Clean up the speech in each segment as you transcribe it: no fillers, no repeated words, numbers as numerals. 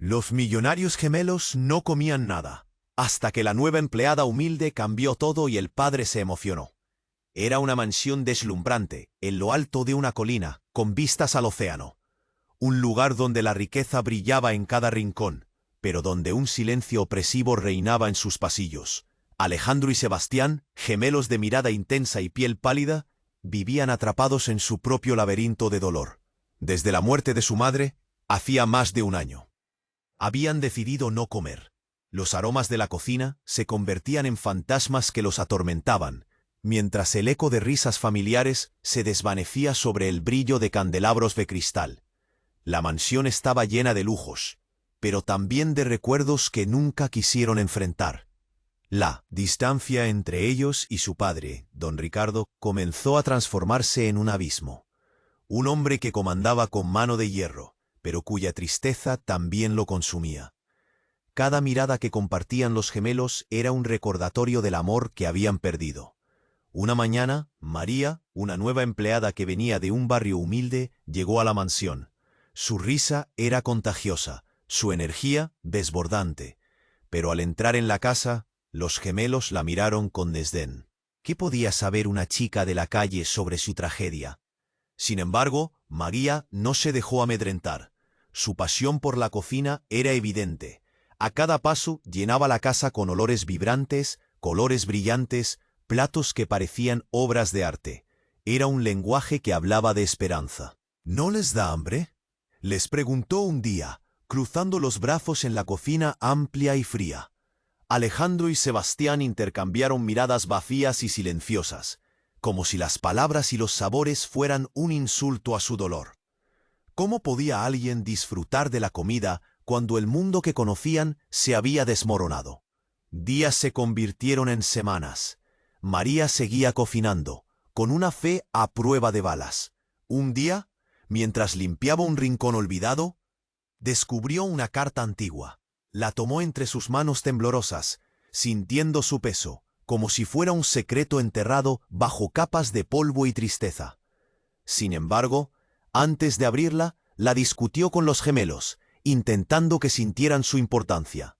Los millonarios gemelos no comían nada, hasta que la nueva empleada humilde cambió todo y el padre se emocionó. Era una mansión deslumbrante, en lo alto de una colina, con vistas al océano. Un lugar donde la riqueza brillaba en cada rincón, pero donde un silencio opresivo reinaba en sus pasillos. Alejandro y Sebastián, gemelos de mirada intensa y piel pálida, vivían atrapados en su propio laberinto de dolor. Desde la muerte de su madre, hacía más de un año. Habían decidido no comer. Los aromas de la cocina se convertían en fantasmas que los atormentaban, mientras el eco de risas familiares se desvanecía sobre el brillo de candelabros de cristal. La mansión estaba llena de lujos, pero también de recuerdos que nunca quisieron enfrentar. La distancia entre ellos y su padre, don Ricardo, comenzó a transformarse en un abismo. Un hombre que comandaba con mano de hierro, pero cuya tristeza también lo consumía. Cada mirada que compartían los gemelos era un recordatorio del amor que habían perdido. Una mañana, María, una nueva empleada que venía de un barrio humilde, llegó a la mansión. Su risa era contagiosa, su energía desbordante. Pero al entrar en la casa, los gemelos la miraron con desdén. ¿Qué podía saber una chica de la calle sobre su tragedia? Sin embargo, María no se dejó amedrentar. Su pasión por la cocina era evidente. A cada paso llenaba la casa con olores vibrantes, colores brillantes, platos que parecían obras de arte. Era un lenguaje que hablaba de esperanza. ¿No les da hambre?, les preguntó un día, cruzando los brazos en la cocina amplia y fría. Alejandro y Sebastián intercambiaron miradas vacías y silenciosas, como si las palabras y los sabores fueran un insulto a su dolor. ¿Cómo podía alguien disfrutar de la comida cuando el mundo que conocían se había desmoronado? Días se convirtieron en semanas. María seguía cocinando, con una fe a prueba de balas. Un día, mientras limpiaba un rincón olvidado, descubrió una carta antigua. La tomó entre sus manos temblorosas, sintiendo su peso, como si fuera un secreto enterrado bajo capas de polvo y tristeza. Sin embargo, antes de abrirla, la discutió con los gemelos, intentando que sintieran su importancia.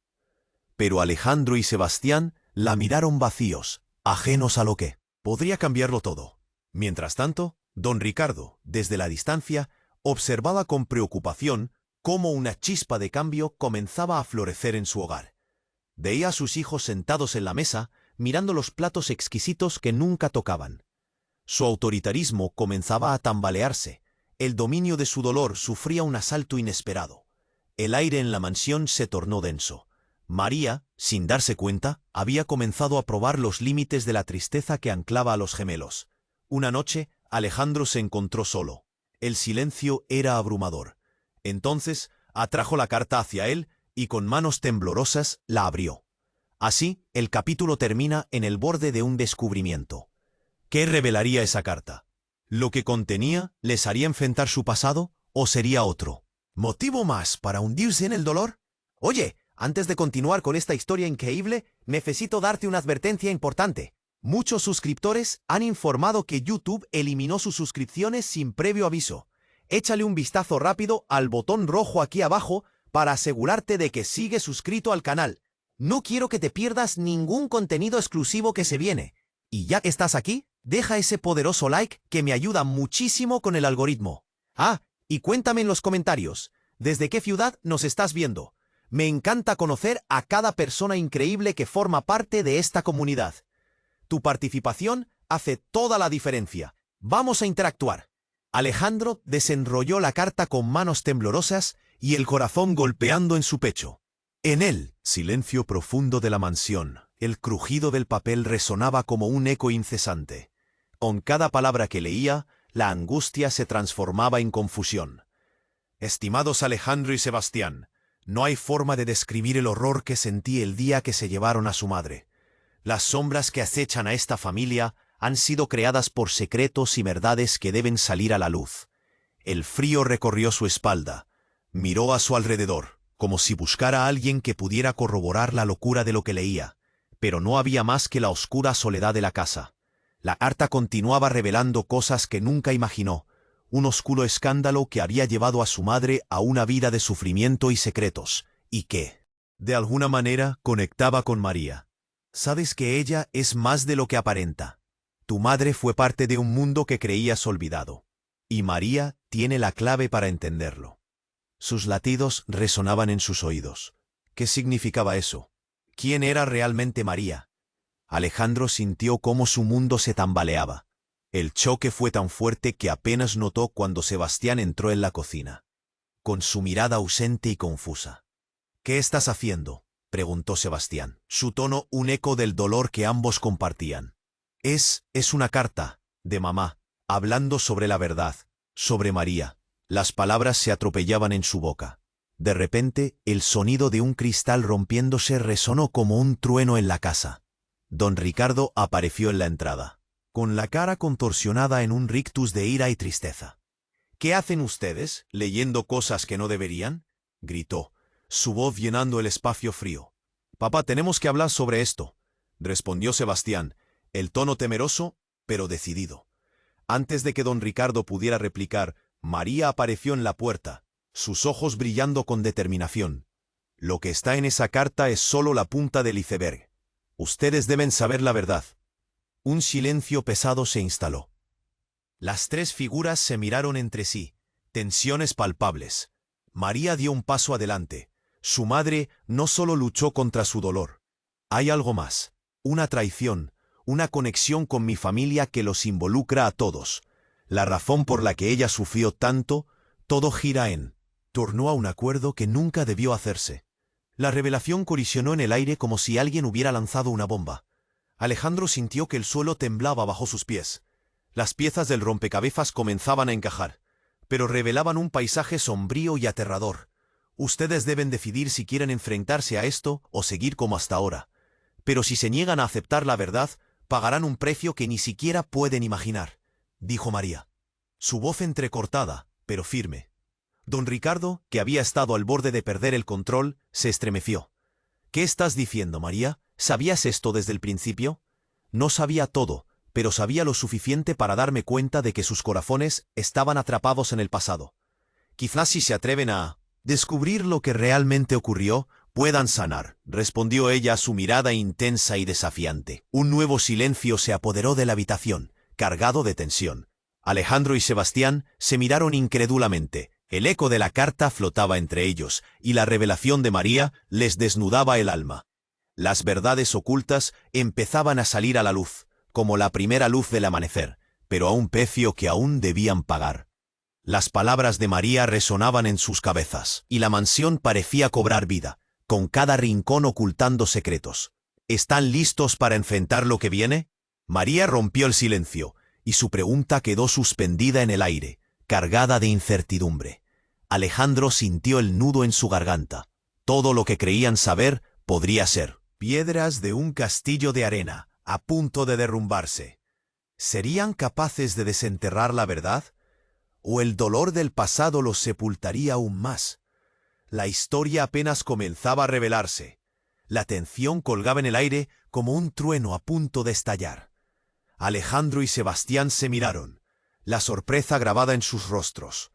Pero Alejandro y Sebastián la miraron vacíos, ajenos a lo que podría cambiarlo todo. Mientras tanto, don Ricardo, desde la distancia, observaba con preocupación cómo una chispa de cambio comenzaba a florecer en su hogar. Veía a sus hijos sentados en la mesa, mirando los platos exquisitos que nunca tocaban. Su autoritarismo comenzaba a tambalearse. El dominio de su dolor sufría un asalto inesperado. El aire en la mansión se tornó denso. María, sin darse cuenta, había comenzado a probar los límites de la tristeza que anclaba a los gemelos. Una noche, Alejandro se encontró solo. El silencio era abrumador. Entonces, atrajo la carta hacia él y con manos temblorosas la abrió. Así, el capítulo termina en el borde de un descubrimiento. ¿Qué revelaría esa carta? ¿Lo que contenía les haría enfrentar su pasado o sería otro? ¿Motivo más para hundirse en el dolor? Oye, antes de continuar con esta historia increíble, necesito darte una advertencia importante. Muchos suscriptores han informado que YouTube eliminó sus suscripciones sin previo aviso. Échale un vistazo rápido al botón rojo aquí abajo para asegurarte de que sigues suscrito al canal. No quiero que te pierdas ningún contenido exclusivo que se viene. Y ya que estás aquí, deja ese poderoso like que me ayuda muchísimo con el algoritmo. Ah, y cuéntame en los comentarios, ¿desde qué ciudad nos estás viendo? Me encanta conocer a cada persona increíble que forma parte de esta comunidad. Tu participación hace toda la diferencia. Vamos a interactuar. Alejandro desenrolló la carta con manos temblorosas y el corazón golpeando en su pecho. En el silencio profundo de la mansión, el crujido del papel resonaba como un eco incesante. Con cada palabra que leía, la angustia se transformaba en confusión. Estimados Alejandro y Sebastián, no hay forma de describir el horror que sentí el día que se llevaron a su madre. Las sombras que acechan a esta familia han sido creadas por secretos y verdades que deben salir a la luz. El frío recorrió su espalda. Miró a su alrededor, como si buscara a alguien que pudiera corroborar la locura de lo que leía, pero no había más que la oscura soledad de la casa. La carta continuaba revelando cosas que nunca imaginó, un oscuro escándalo que había llevado a su madre a una vida de sufrimiento y secretos, y que, de alguna manera, conectaba con María. Sabes que ella es más de lo que aparenta. Tu madre fue parte de un mundo que creías olvidado. Y María tiene la clave para entenderlo. Sus latidos resonaban en sus oídos. ¿Qué significaba eso? ¿Quién era realmente María? Alejandro sintió cómo su mundo se tambaleaba. El choque fue tan fuerte que apenas notó cuando Sebastián entró en la cocina, con su mirada ausente y confusa. «¿Qué estás haciendo?», preguntó Sebastián, su tono un eco del dolor que ambos compartían. Es una carta, de mamá, hablando sobre la verdad, sobre María». Las palabras se atropellaban en su boca. De repente, el sonido de un cristal rompiéndose resonó como un trueno en la casa. Don Ricardo apareció en la entrada, con la cara contorsionada en un rictus de ira y tristeza. «¿Qué hacen ustedes, leyendo cosas que no deberían?», gritó, su voz llenando el espacio frío. «Papá, tenemos que hablar sobre esto», respondió Sebastián, el tono temeroso, pero decidido. Antes de que don Ricardo pudiera replicar, María apareció en la puerta, sus ojos brillando con determinación. «Lo que está en esa carta es solo la punta del iceberg. Ustedes deben saber la verdad». Un silencio pesado se instaló. Las tres figuras se miraron entre sí, tensiones palpables. María dio un paso adelante. Su madre no solo luchó contra su dolor. «Hay algo más, una traición, una conexión con mi familia que los involucra a todos. La razón por la que ella sufrió tanto, todo gira en torno a un acuerdo que nunca debió hacerse». La revelación colisionó en el aire como si alguien hubiera lanzado una bomba. Alejandro sintió que el suelo temblaba bajo sus pies. Las piezas del rompecabezas comenzaban a encajar, pero revelaban un paisaje sombrío y aterrador. «Ustedes deben decidir si quieren enfrentarse a esto o seguir como hasta ahora. Pero si se niegan a aceptar la verdad, pagarán un precio que ni siquiera pueden imaginar», dijo María. Su voz entrecortada, pero firme. Don Ricardo, que había estado al borde de perder el control, se estremeció. «¿Qué estás diciendo, María? ¿Sabías esto desde el principio?». «No sabía todo, pero sabía lo suficiente para darme cuenta de que sus corazones estaban atrapados en el pasado. Quizás si se atreven a descubrir lo que realmente ocurrió, puedan sanar», respondió ella, su mirada intensa y desafiante. Un nuevo silencio se apoderó de la habitación, cargado de tensión. Alejandro y Sebastián se miraron incrédulamente. El eco de la carta flotaba entre ellos, y la revelación de María les desnudaba el alma. Las verdades ocultas empezaban a salir a la luz, como la primera luz del amanecer, pero a un precio que aún debían pagar. Las palabras de María resonaban en sus cabezas, y la mansión parecía cobrar vida, con cada rincón ocultando secretos. «¿Están listos para enfrentar lo que viene?». María rompió el silencio, y su pregunta quedó suspendida en el aire, cargada de incertidumbre. Alejandro sintió el nudo en su garganta. Todo lo que creían saber podría ser piedras de un castillo de arena, a punto de derrumbarse. ¿Serían capaces de desenterrar la verdad? ¿O el dolor del pasado los sepultaría aún más? La historia apenas comenzaba a revelarse. La tensión colgaba en el aire como un trueno a punto de estallar. Alejandro y Sebastián se miraron, la sorpresa grabada en sus rostros.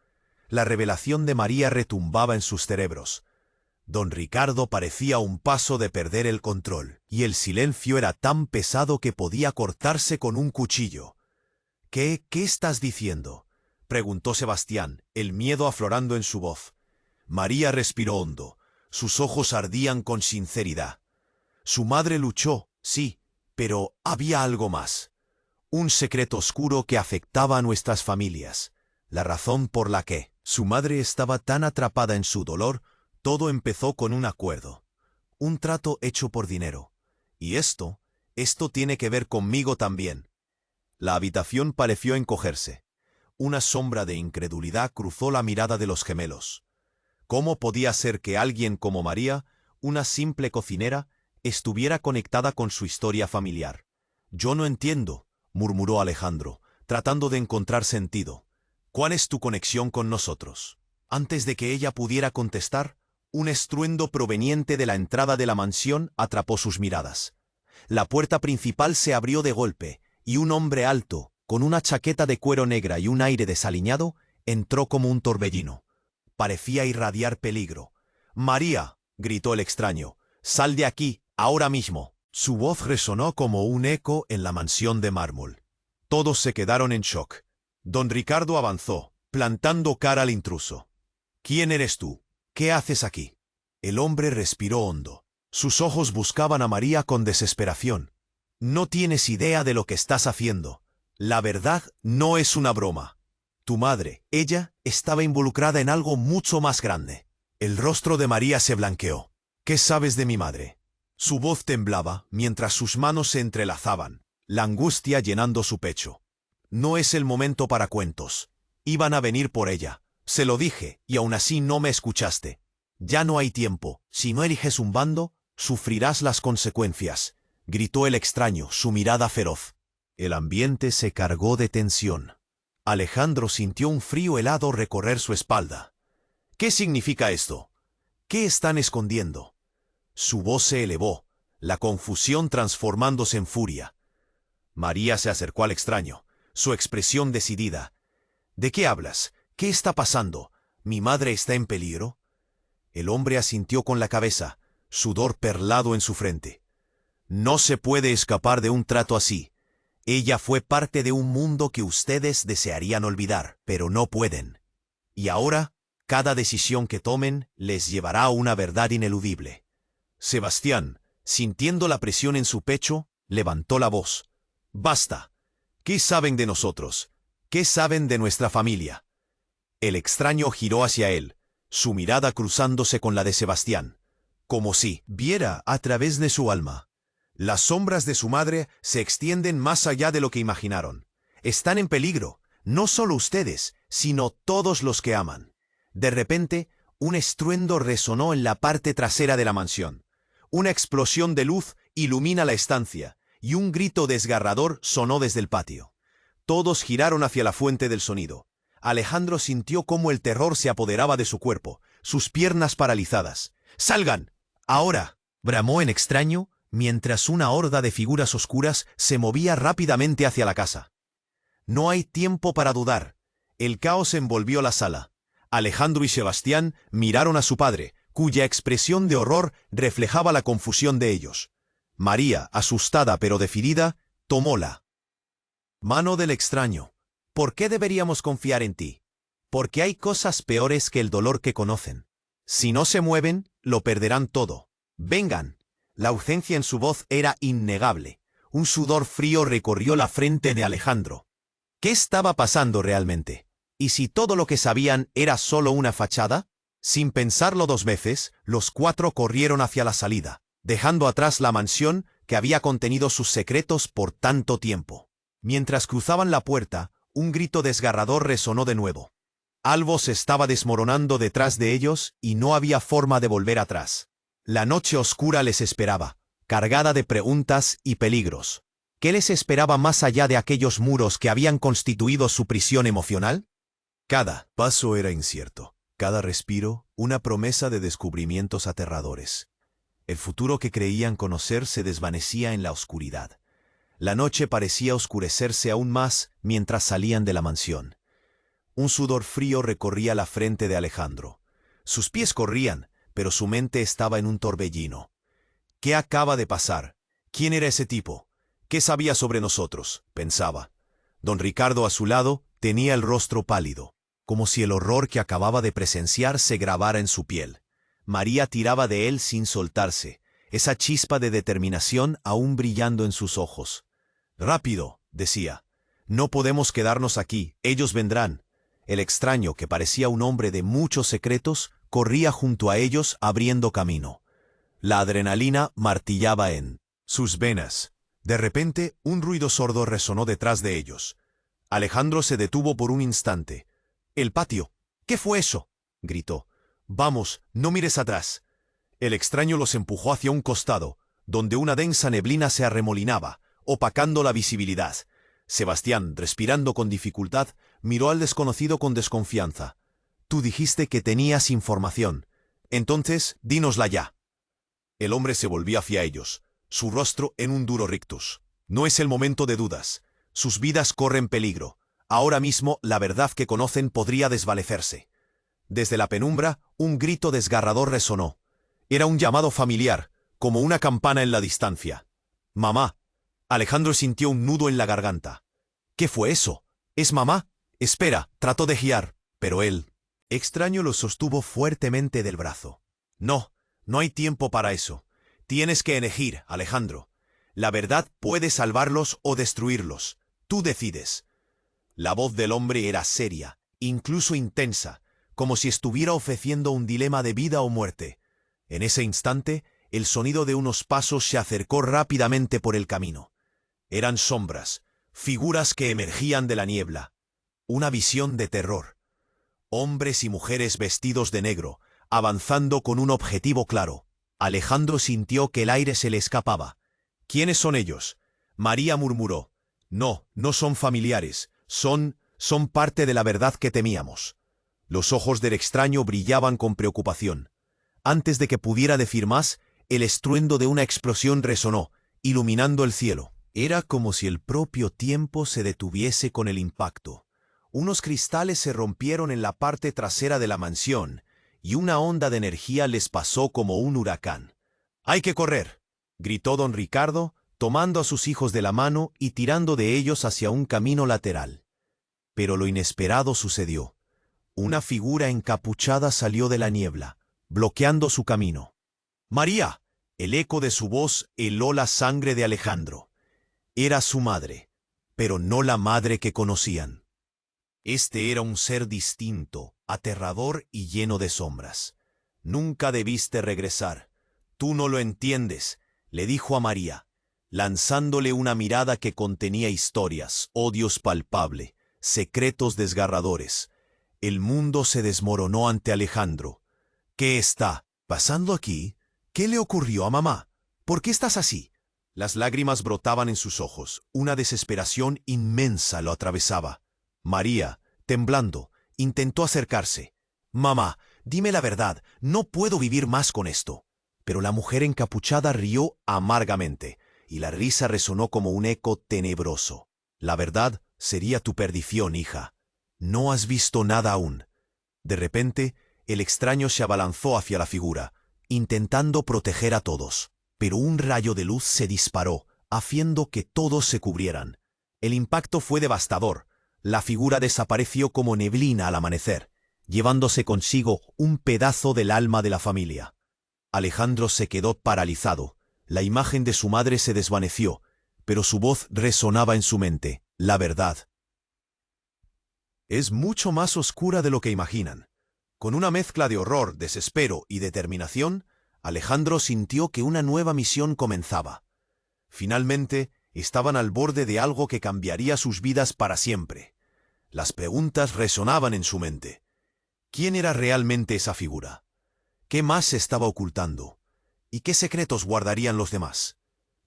La revelación de María retumbaba en sus cerebros. Don Ricardo parecía a un paso de perder el control, y el silencio era tan pesado que podía cortarse con un cuchillo. ¿Qué estás diciendo?», preguntó Sebastián, el miedo aflorando en su voz. María respiró hondo. Sus ojos ardían con sinceridad. Su madre luchó, sí, pero había algo más. Un secreto oscuro que afectaba a nuestras familias. La razón por la que su madre estaba tan atrapada en su dolor, todo empezó con un acuerdo. Un trato hecho por dinero. Y esto tiene que ver conmigo también. La habitación pareció encogerse. Una sombra de incredulidad cruzó la mirada de los gemelos. ¿Cómo podía ser que alguien como María, una simple cocinera, estuviera conectada con su historia familiar? «Yo no entiendo», murmuró Alejandro, tratando de encontrar sentido. «¿Cuál es tu conexión con nosotros?». Antes de que ella pudiera contestar, un estruendo proveniente de la entrada de la mansión atrapó sus miradas. La puerta principal se abrió de golpe, y un hombre alto, con una chaqueta de cuero negra y un aire desaliñado, entró como un torbellino. Parecía irradiar peligro. «María», gritó el extraño. Sal de aquí, ahora mismo. Su voz resonó como un eco en la mansión de mármol. Todos se quedaron en shock. Don Ricardo avanzó, plantando cara al intruso. ¿Quién eres tú? ¿Qué haces aquí? El hombre respiró hondo. Sus ojos buscaban a María con desesperación. No tienes idea de lo que estás haciendo. La verdad no es una broma. Tu madre, ella, estaba involucrada en algo mucho más grande. El rostro de María se blanqueó. ¿Qué sabes de mi madre? Su voz temblaba mientras sus manos se entrelazaban, la angustia llenando su pecho. No es el momento para cuentos. Iban a venir por ella. Se lo dije, y aún así no me escuchaste. Ya no hay tiempo. Si no eliges un bando, sufrirás las consecuencias, gritó el extraño, su mirada feroz. El ambiente se cargó de tensión. Alejandro sintió un frío helado recorrer su espalda. ¿Qué significa esto? ¿Qué están escondiendo? Su voz se elevó, la confusión transformándose en furia. María se acercó al extraño, su expresión decidida. ¿De qué hablas? ¿Qué está pasando? ¿Mi madre está en peligro? El hombre asintió con la cabeza, sudor perlado en su frente. No se puede escapar de un trato así. Ella fue parte de un mundo que ustedes desearían olvidar, pero no pueden. Y ahora, cada decisión que tomen les llevará a una verdad ineludible. Sebastián, sintiendo la presión en su pecho, levantó la voz. ¡Basta! ¿Qué saben de nosotros? ¿Qué saben de nuestra familia? El extraño giró hacia él, su mirada cruzándose con la de Sebastián, como si viera a través de su alma. Las sombras de su madre se extienden más allá de lo que imaginaron. Están en peligro, no solo ustedes, sino todos los que aman. De repente, un estruendo resonó en la parte trasera de la mansión. Una explosión de luz ilumina la estancia, y un grito desgarrador sonó desde el patio. Todos giraron hacia la fuente del sonido. Alejandro sintió cómo el terror se apoderaba de su cuerpo, sus piernas paralizadas. ¡Salgan! ¡Ahora!, bramó en extraño, mientras una horda de figuras oscuras se movía rápidamente hacia la casa. No hay tiempo para dudar. El caos envolvió la sala. Alejandro y Sebastián miraron a su padre, cuya expresión de horror reflejaba la confusión de ellos. María, asustada pero decidida, tomó la mano del extraño. ¿Por qué deberíamos confiar en ti? Porque hay cosas peores que el dolor que conocen. Si no se mueven, lo perderán todo. Vengan. La ausencia en su voz era innegable. Un sudor frío recorrió la frente de Alejandro. ¿Qué estaba pasando realmente? ¿Y si todo lo que sabían era solo una fachada? Sin pensarlo dos veces, los cuatro corrieron hacia la salida, dejando atrás la mansión que había contenido sus secretos por tanto tiempo. Mientras cruzaban la puerta, un grito desgarrador resonó de nuevo. Algo se estaba desmoronando detrás de ellos y no había forma de volver atrás. La noche oscura les esperaba, cargada de preguntas y peligros. ¿Qué les esperaba más allá de aquellos muros que habían constituido su prisión emocional? Cada paso era incierto, cada respiro una promesa de descubrimientos aterradores. El futuro que creían conocer se desvanecía en la oscuridad. La noche parecía oscurecerse aún más mientras salían de la mansión. Un sudor frío recorría la frente de Alejandro. Sus pies corrían, pero su mente estaba en un torbellino. ¿Qué acaba de pasar? ¿Quién era ese tipo? ¿Qué sabía sobre nosotros?, pensaba. Don Ricardo a su lado tenía el rostro pálido, como si el horror que acababa de presenciar se grabara en su piel. María tiraba de él sin soltarse, esa chispa de determinación aún brillando en sus ojos. «Rápido», decía. «No podemos quedarnos aquí, ellos vendrán». El extraño, que parecía un hombre de muchos secretos, corría junto a ellos abriendo camino. La adrenalina martillaba en sus venas. De repente, un ruido sordo resonó detrás de ellos. Alejandro se detuvo por un instante. «El patio. ¿Qué fue eso?», gritó. «Vamos, no mires atrás». El extraño los empujó hacia un costado, donde una densa neblina se arremolinaba, opacando la visibilidad. Sebastián, respirando con dificultad, miró al desconocido con desconfianza. «Tú dijiste que tenías información. Entonces, dínosla ya». El hombre se volvió hacia ellos, su rostro en un duro rictus. «No es el momento de dudas. Sus vidas corren peligro. Ahora mismo la verdad que conocen podría desvanecerse». Desde la penumbra, un grito desgarrador resonó. Era un llamado familiar, como una campana en la distancia. «Mamá». Alejandro sintió un nudo en la garganta. «¿Qué fue eso? ¿Es mamá? Espera», trató de guiar, pero él, extraño, lo sostuvo fuertemente del brazo. «No, no hay tiempo para eso. Tienes que elegir, Alejandro. La verdad puede salvarlos o destruirlos. Tú decides». La voz del hombre era seria, incluso intensa, como si estuviera ofreciendo un dilema de vida o muerte. En ese instante, el sonido de unos pasos se acercó rápidamente por el camino. Eran sombras, figuras que emergían de la niebla. Una visión de terror. Hombres y mujeres vestidos de negro, avanzando con un objetivo claro. Alejandro sintió que el aire se le escapaba. «¿Quiénes son ellos?». María murmuró. «No, no son familiares. Son parte de la verdad que temíamos». Los ojos del extraño brillaban con preocupación. Antes de que pudiera decir más, el estruendo de una explosión resonó, iluminando el cielo. Era como si el propio tiempo se detuviese con el impacto. Unos cristales se rompieron en la parte trasera de la mansión, y una onda de energía les pasó como un huracán. «¡Hay que correr!», gritó don Ricardo, tomando a sus hijos de la mano y tirando de ellos hacia un camino lateral. Pero lo inesperado sucedió. Una figura encapuchada salió de la niebla, bloqueando su camino. «¡María!». El eco de su voz heló la sangre de Alejandro. Era su madre, pero no la madre que conocían. Este era un ser distinto, aterrador y lleno de sombras. «Nunca debiste regresar. Tú no lo entiendes», le dijo a María, lanzándole una mirada que contenía historias, odios palpable, secretos desgarradores. El mundo se desmoronó ante Alejandro. «¿Qué está pasando aquí? ¿Qué le ocurrió a mamá? ¿Por qué estás así?». Las lágrimas brotaban en sus ojos. Una desesperación inmensa lo atravesaba. María, temblando, intentó acercarse. «Mamá, dime la verdad, no puedo vivir más con esto». Pero la mujer encapuchada rió amargamente, y la risa resonó como un eco tenebroso. «La verdad sería tu perdición, hija. No has visto nada aún». De repente, el extraño se abalanzó hacia la figura, intentando proteger a todos. Pero un rayo de luz se disparó, haciendo que todos se cubrieran. El impacto fue devastador. La figura desapareció como neblina al amanecer, llevándose consigo un pedazo del alma de la familia. Alejandro se quedó paralizado. La imagen de su madre se desvaneció, pero su voz resonaba en su mente. «La verdad es mucho más oscura de lo que imaginan». Con una mezcla de horror, desespero y determinación, Alejandro sintió que una nueva misión comenzaba. Finalmente, estaban al borde de algo que cambiaría sus vidas para siempre. Las preguntas resonaban en su mente. ¿Quién era realmente esa figura? ¿Qué más se estaba ocultando? ¿Y qué secretos guardarían los demás?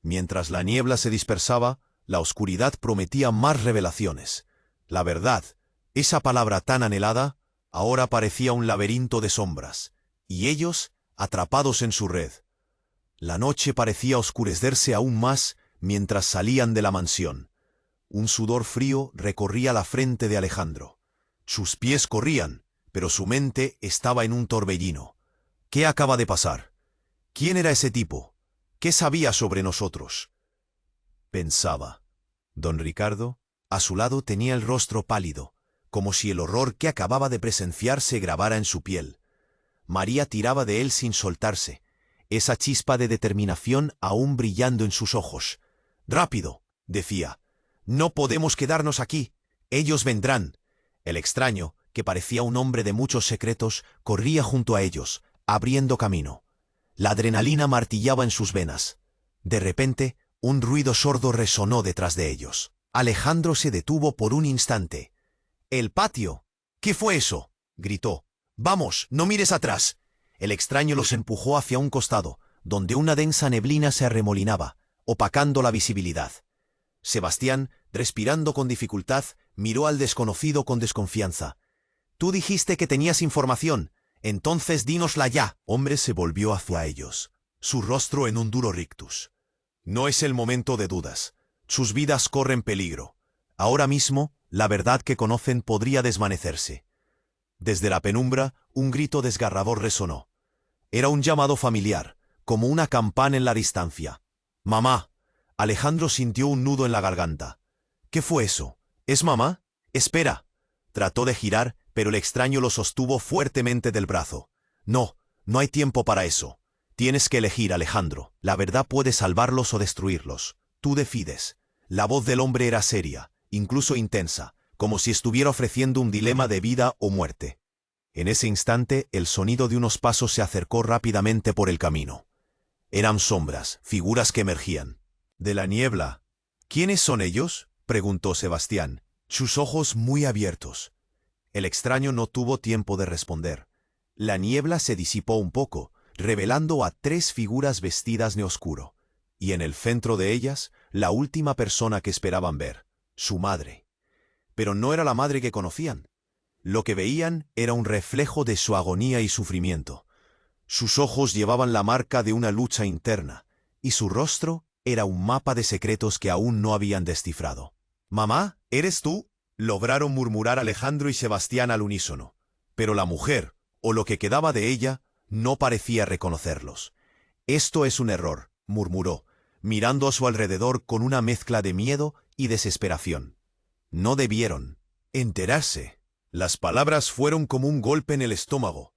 Mientras la niebla se dispersaba, la oscuridad prometía más revelaciones. La verdad, esa palabra tan anhelada, ahora parecía un laberinto de sombras, y ellos atrapados en su red. La noche parecía oscurecerse aún más mientras salían de la mansión. Un sudor frío recorría la frente de Alejandro. Sus pies corrían, pero su mente estaba en un torbellino. ¿Qué acaba de pasar? ¿Quién era ese tipo? ¿Qué sabía sobre nosotros?, pensaba. Don Ricardo, a su lado, tenía el rostro pálido, como si el horror que acababa de presenciar se grabara en su piel. María tiraba de él sin soltarse, esa chispa de determinación aún brillando en sus ojos. «Rápido», decía. «No podemos quedarnos aquí. Ellos vendrán». El extraño, que parecía un hombre de muchos secretos, corría junto a ellos, abriendo camino. La adrenalina martillaba en sus venas. De repente, un ruido sordo resonó detrás de ellos. Alejandro se detuvo por un instante. «¡El patio!». «¿Qué fue eso?», gritó. «Vamos, no mires atrás». El extraño los empujó hacia un costado, donde una densa neblina se arremolinaba, opacando la visibilidad. Sebastián, respirando con dificultad, miró al desconocido con desconfianza. «Tú dijiste que tenías información. Entonces dínosla ya». Hombre se volvió hacia ellos, su rostro en un duro rictus. «No es el momento de dudas. Sus vidas corren peligro. Ahora mismo, la verdad que conocen podría desvanecerse». Desde la penumbra, un grito desgarrador resonó. Era un llamado familiar, como una campana en la distancia. «Mamá». Alejandro sintió un nudo en la garganta. «¿Qué fue eso? ¿Es mamá? Espera». Trató de girar, pero el extraño lo sostuvo fuertemente del brazo. «No, no hay tiempo para eso. Tienes que elegir, Alejandro. La verdad puede salvarlos o destruirlos. Tú decides». La voz del hombre era seria, incluso intensa, como si estuviera ofreciendo un dilema de vida o muerte. En ese instante, el sonido de unos pasos se acercó rápidamente por el camino. Eran sombras, figuras que emergían de la niebla. «¿Quiénes son ellos?», preguntó Sebastián, sus ojos muy abiertos. El extraño no tuvo tiempo de responder. La niebla se disipó un poco, revelando a 3 figuras vestidas de oscuro, y en el centro de ellas, la última persona que esperaban ver, su madre. Pero no era la madre que conocían. Lo que veían era un reflejo de su agonía y sufrimiento. Sus ojos llevaban la marca de una lucha interna, y su rostro era un mapa de secretos que aún no habían descifrado. «Mamá, ¿eres tú?», lograron murmurar Alejandro y Sebastián al unísono. Pero la mujer, o lo que quedaba de ella, no parecía reconocerlos. «Esto es un error», murmuró, mirando a su alrededor con una mezcla de miedo y desesperación. «No debieron enterarse». Las palabras fueron como un golpe en el estómago.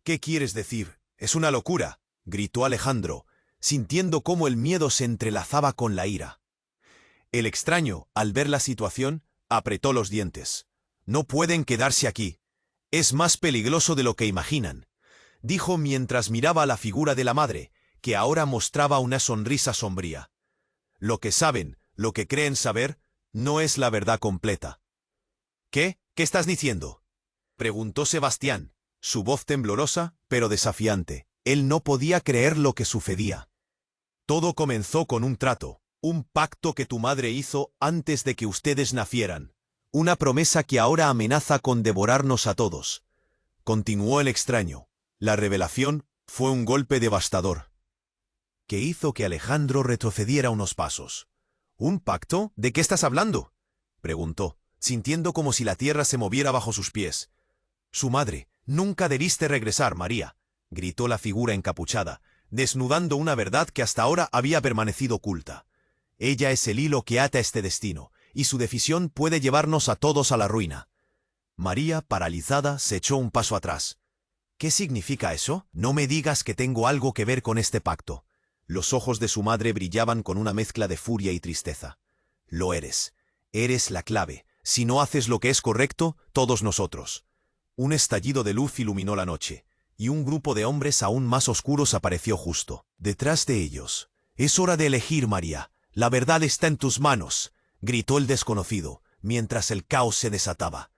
«¿Qué quieres decir? Es una locura», gritó Alejandro, sintiendo cómo el miedo se entrelazaba con la ira. El extraño, al ver la situación, apretó los dientes. «No pueden quedarse aquí. Es más peligroso de lo que imaginan», dijo mientras miraba a la figura de la madre, que ahora mostraba una sonrisa sombría. «Lo que saben, lo que creen saber, no es la verdad completa». «¿Qué? ¿Qué estás diciendo?», preguntó Sebastián, su voz temblorosa, pero desafiante. Él no podía creer lo que sucedía. «Todo comenzó con un trato, un pacto que tu madre hizo antes de que ustedes nacieran. Una promesa que ahora amenaza con devorarnos a todos», continuó el extraño. La revelación fue un golpe devastador, que hizo que Alejandro retrocediera unos pasos. «¿Un pacto? ¿De qué estás hablando?», preguntó, sintiendo como si la tierra se moviera bajo sus pies. «Su madre, nunca debiste regresar, María», gritó la figura encapuchada, desnudando una verdad que hasta ahora había permanecido oculta. «Ella es el hilo que ata este destino, y su decisión puede llevarnos a todos a la ruina». María, paralizada, se echó un paso atrás. «¿Qué significa eso? No me digas que tengo algo que ver con este pacto». Los ojos de su madre brillaban con una mezcla de furia y tristeza. «Lo eres. Eres la clave. Si no haces lo que es correcto, todos nosotros». Un estallido de luz iluminó la noche, y un grupo de hombres aún más oscuros apareció justo detrás de ellos. «Es hora de elegir, María. La verdad está en tus manos», gritó el desconocido, mientras el caos se desataba.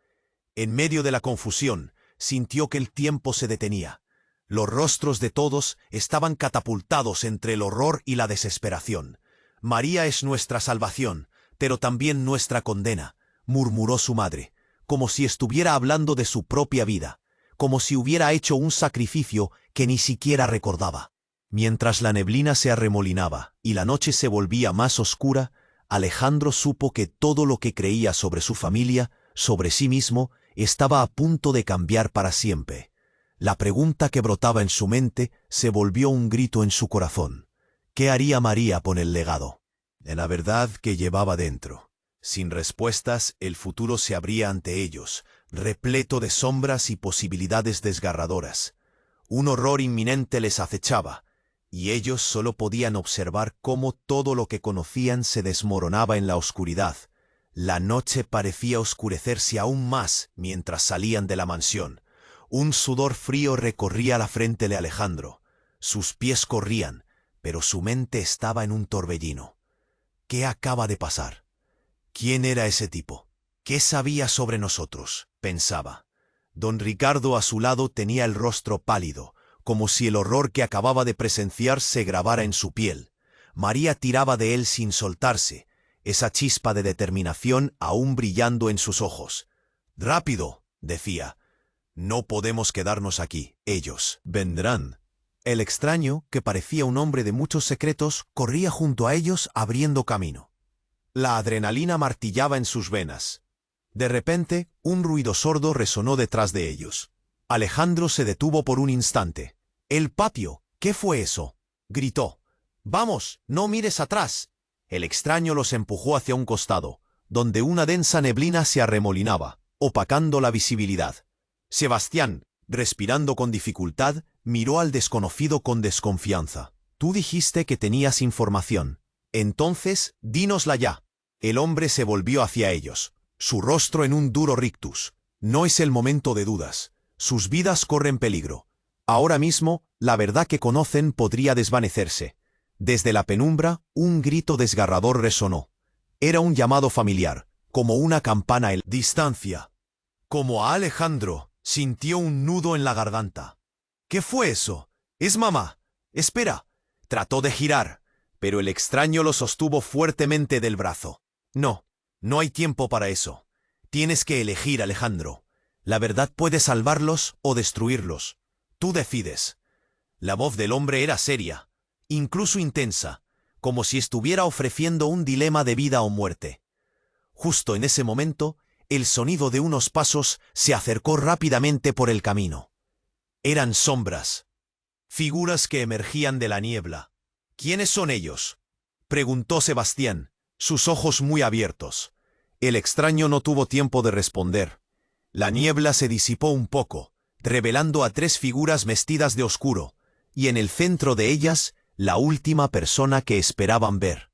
En medio de la confusión, sintió que el tiempo se detenía. Los rostros de todos estaban catapultados entre el horror y la desesperación. «María es nuestra salvación, pero también nuestra condena», murmuró su madre, como si estuviera hablando de su propia vida, como si hubiera hecho un sacrificio que ni siquiera recordaba. Mientras la neblina se arremolinaba y la noche se volvía más oscura, Alejandro supo que todo lo que creía sobre su familia, sobre sí mismo, estaba a punto de cambiar para siempre. La pregunta que brotaba en su mente se volvió un grito en su corazón. ¿Qué haría María con el legado? En la verdad que llevaba dentro. Sin respuestas, el futuro se abría ante ellos, repleto de sombras y posibilidades desgarradoras. Un horror inminente les acechaba, y ellos solo podían observar cómo todo lo que conocían se desmoronaba en la oscuridad. La noche parecía oscurecerse aún más mientras salían de la mansión. Un sudor frío recorría la frente de Alejandro. Sus pies corrían, pero su mente estaba en un torbellino. ¿Qué acaba de pasar? ¿Quién era ese tipo? ¿Qué sabía sobre nosotros?, pensaba. Don Ricardo a su lado tenía el rostro pálido, como si el horror que acababa de presenciar se grabara en su piel. María tiraba de él sin soltarse, esa chispa de determinación aún brillando en sus ojos. «Rápido», decía. «No podemos quedarnos aquí. Ellos vendrán». El extraño, que parecía un hombre de muchos secretos, corría junto a ellos abriendo camino. La adrenalina martillaba en sus venas. De repente, un ruido sordo resonó detrás de ellos. Alejandro se detuvo por un instante. El patio. ¿Qué fue eso? Gritó. Vamos, no mires atrás. El extraño los empujó hacia un costado, donde una densa neblina se arremolinaba, opacando la visibilidad. Sebastián, respirando con dificultad, miró al desconocido con desconfianza. Tú dijiste que tenías información. Entonces, dínosla ya. El hombre se volvió hacia ellos, su rostro en un duro rictus. No es el momento de dudas. Sus vidas corren peligro. Ahora mismo, la verdad que conocen podría desvanecerse. Desde la penumbra, un grito desgarrador resonó. Era un llamado familiar, como una campana en distancia. Como a Alejandro, sintió un nudo en la garganta. ¿Qué fue eso? Es mamá. Espera. Trató de girar, pero el extraño lo sostuvo fuertemente del brazo. No, no hay tiempo para eso. Tienes que elegir, Alejandro. La verdad puede salvarlos o destruirlos. Tú decides. La voz del hombre era seria, incluso intensa, como si estuviera ofreciendo un dilema de vida o muerte. Justo en ese momento, el sonido de unos pasos se acercó rápidamente por el camino. Eran sombras, figuras que emergían de la niebla. ¿Quiénes son ellos?, preguntó Sebastián, sus ojos muy abiertos. El extraño no tuvo tiempo de responder. La niebla se disipó un poco, revelando a tres figuras vestidas de oscuro, y en el centro de ellas, la última persona que esperaban ver.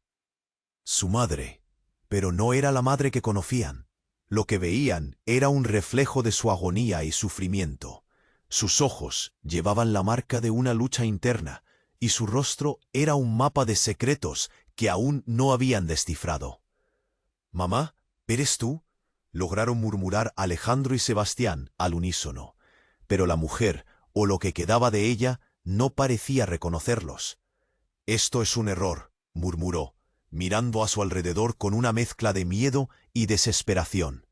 Su madre. Pero no era la madre que conocían. Lo que veían era un reflejo de su agonía y sufrimiento. Sus ojos llevaban la marca de una lucha interna, y su rostro era un mapa de secretos que aún no habían descifrado. «Mamá, ¿eres tú?», lograron murmurar Alejandro y Sebastián al unísono, pero la mujer, o lo que quedaba de ella, no parecía reconocerlos. «Esto es un error», murmuró, mirando a su alrededor con una mezcla de miedo y desesperación.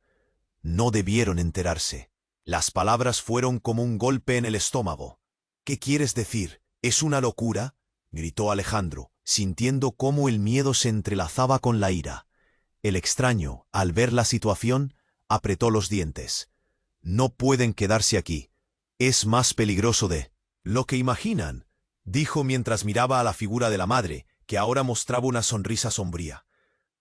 No debieron enterarse. Las palabras fueron como un golpe en el estómago. «¿Qué quieres decir? ¿Es una locura?», gritó Alejandro, sintiendo cómo el miedo se entrelazaba con la ira. El extraño, al ver la situación, apretó los dientes. «No pueden quedarse aquí. Es más peligroso de lo que imaginan», dijo mientras miraba a la figura de la madre, que ahora mostraba una sonrisa sombría.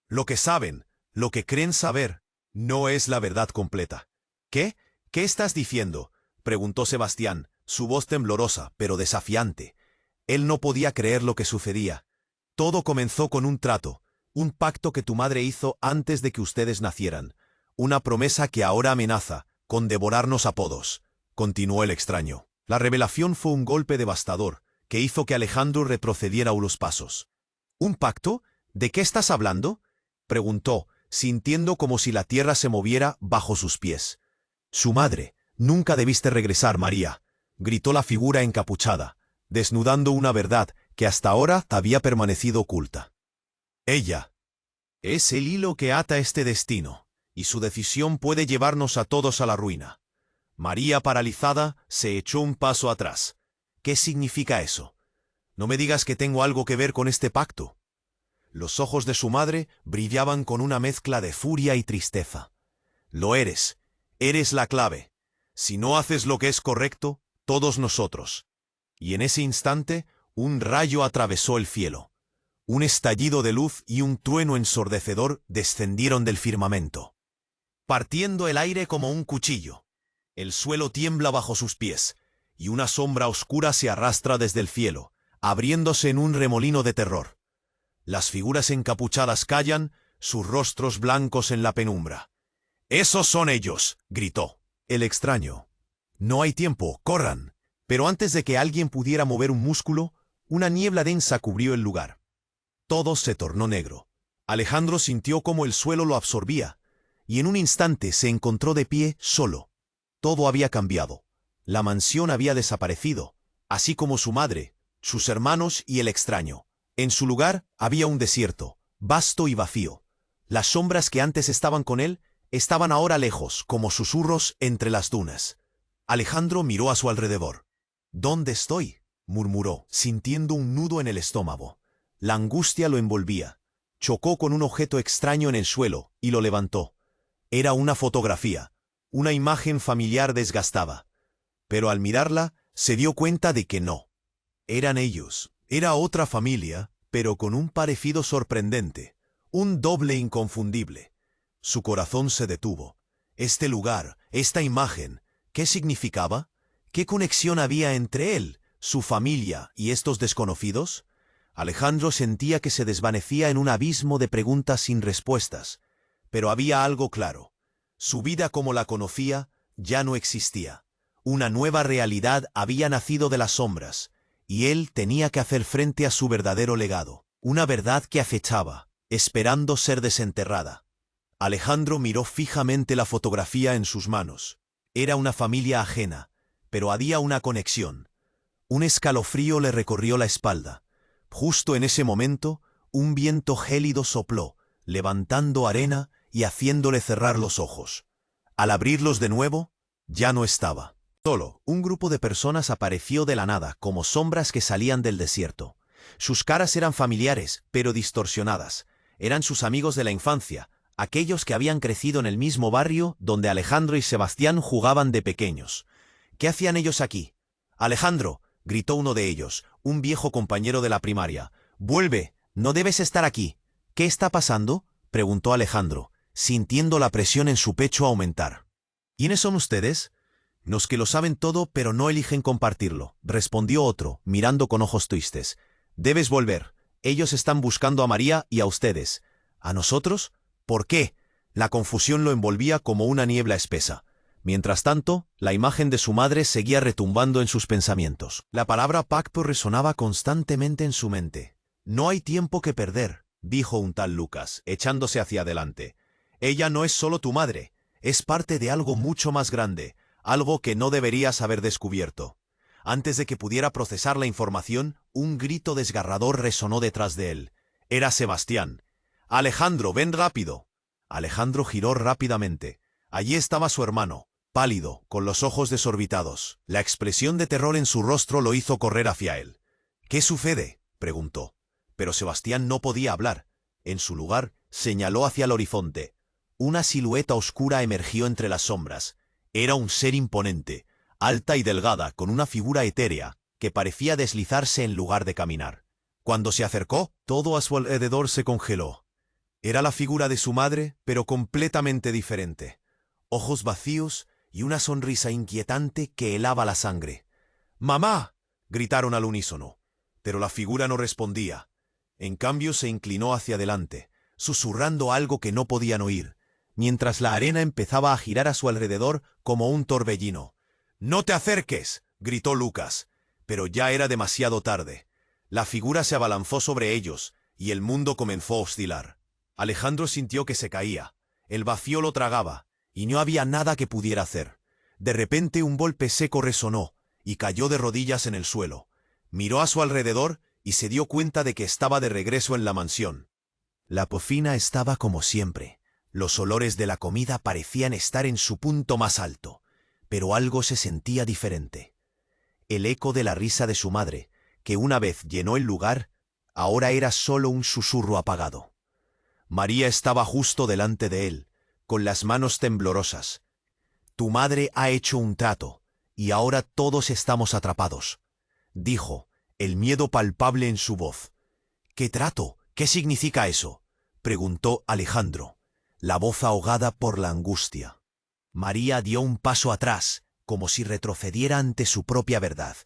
«Lo que saben, lo que creen saber, no es la verdad completa». «¿Qué? ¿Qué estás diciendo?», preguntó Sebastián, su voz temblorosa, pero desafiante. Él no podía creer lo que sucedía. «Todo comenzó con un trato, un pacto que tu madre hizo antes de que ustedes nacieran. Una promesa que ahora amenaza, con devorarnos a todos», continuó el extraño. La revelación fue un golpe devastador, que hizo que Alejandro retrocediera unos pasos. «¿Un pacto? ¿De qué estás hablando?», preguntó, sintiendo como si la tierra se moviera bajo sus pies. «Su madre. Nunca debiste regresar, María», gritó la figura encapuchada, desnudando una verdad que hasta ahora había permanecido oculta. «Ella es el hilo que ata este destino, y su decisión puede llevarnos a todos a la ruina». María, paralizada, se echó un paso atrás. «¿Qué significa eso? No me digas que tengo algo que ver con este pacto». Los ojos de su madre brillaban con una mezcla de furia y tristeza. «Lo eres. Eres la clave. Si no haces lo que es correcto, todos nosotros». Y en ese instante, un rayo atravesó el cielo. Un estallido de luz y un trueno ensordecedor descendieron del firmamento, partiendo el aire como un cuchillo. El suelo tiembla bajo sus pies, y una sombra oscura se arrastra desde el cielo, abriéndose en un remolino de terror. Las figuras encapuchadas callan, sus rostros blancos en la penumbra. «¡Esos son ellos!», gritó el extraño. «No hay tiempo, corran». Pero antes de que alguien pudiera mover un músculo, una niebla densa cubrió el lugar. Todo se tornó negro. Alejandro sintió cómo el suelo lo absorbía, y en un instante se encontró de pie solo. Todo había cambiado. La mansión había desaparecido, así como su madre, sus hermanos y el extraño. En su lugar había un desierto, vasto y vacío. Las sombras que antes estaban con él estaban ahora lejos, como susurros entre las dunas. Alejandro miró a su alrededor. «¿Dónde estoy?», murmuró, sintiendo un nudo en el estómago. La angustia lo envolvía. Chocó con un objeto extraño en el suelo y lo levantó. Era una fotografía, una imagen familiar desgastada. Pero al mirarla, se dio cuenta de que no Eran ellos. Era otra familia, pero con un parecido sorprendente. Un doble inconfundible. Su corazón se detuvo. Este lugar, esta imagen, ¿qué significaba? ¿Qué conexión había entre él, su familia y estos desconocidos? Alejandro sentía que se desvanecía en un abismo de preguntas sin respuestas. Pero había algo claro. Su vida como la conocía ya no existía. Una nueva realidad había nacido de las sombras, y él tenía que hacer frente a su verdadero legado. Una verdad que acechaba, esperando ser desenterrada. Alejandro miró fijamente la fotografía en sus manos. Era una familia ajena, pero había una conexión. Un escalofrío le recorrió la espalda. Justo en ese momento, un viento gélido sopló, levantando arena y haciéndole cerrar los ojos. Al abrirlos de nuevo, ya no estaba. Solo, un grupo de personas apareció de la nada, como sombras que salían del desierto. Sus caras eran familiares, pero distorsionadas. Eran sus amigos de la infancia, aquellos que habían crecido en el mismo barrio donde Alejandro y Sebastián jugaban de pequeños. ¿Qué hacían ellos aquí? «Alejandro», gritó uno de ellos, un viejo compañero de la primaria. «¡Vuelve! No debes estar aquí». «¿Qué está pasando?», preguntó Alejandro, sintiendo la presión en su pecho aumentar. «¿Quiénes son ustedes?» «Los que lo saben todo pero no eligen compartirlo», respondió otro, mirando con ojos tristes. «Debes volver. Ellos están buscando a María y a ustedes». «¿A nosotros? ¿Por qué?». La confusión lo envolvía como una niebla espesa. Mientras tanto, la imagen de su madre seguía retumbando en sus pensamientos. La palabra pacto resonaba constantemente en su mente. «No hay tiempo que perder», dijo un tal Lucas, echándose hacia adelante. «Ella no es solo tu madre, es parte de algo mucho más grande, algo que no deberías haber descubierto». Antes de que pudiera procesar la información, un grito desgarrador resonó detrás de él. Era Sebastián. «Alejandro, ven rápido». Alejandro giró rápidamente. Allí estaba su hermano, pálido, con los ojos desorbitados. La expresión de terror en su rostro lo hizo correr hacia él. «¿Qué sucede?», preguntó. Pero Sebastián no podía hablar. En su lugar, señaló hacia el horizonte. Una silueta oscura emergió entre las sombras. Era un ser imponente, alta y delgada, con una figura etérea, que parecía deslizarse en lugar de caminar. Cuando se acercó, todo a su alrededor se congeló. Era la figura de su madre, pero completamente diferente. Ojos vacíos y una sonrisa inquietante que helaba la sangre. «¡Mamá!», gritaron al unísono. Pero la figura no respondía. En cambio se inclinó hacia adelante, susurrando algo que no podían oír, mientras la arena empezaba a girar a su alrededor como un torbellino. «¡No te acerques!», gritó Lucas. Pero ya era demasiado tarde. La figura se abalanzó sobre ellos, y el mundo comenzó a oscilar. Alejandro sintió que se caía. El vacío lo tragaba, y no había nada que pudiera hacer. De repente un golpe seco resonó, y cayó de rodillas en el suelo. Miró a su alrededor y se dio cuenta de que estaba de regreso en la mansión. La cocina estaba como siempre. Los olores de la comida parecían estar en su punto más alto, pero algo se sentía diferente. El eco de la risa de su madre, que una vez llenó el lugar, ahora era solo un susurro apagado. María estaba justo delante de él, con las manos temblorosas. «Tu madre ha hecho un trato, y ahora todos estamos atrapados», dijo, el miedo palpable en su voz. «¿Qué trato? ¿Qué significa eso?», preguntó Alejandro, la voz ahogada por la angustia. María dio un paso atrás, como si retrocediera ante su propia verdad.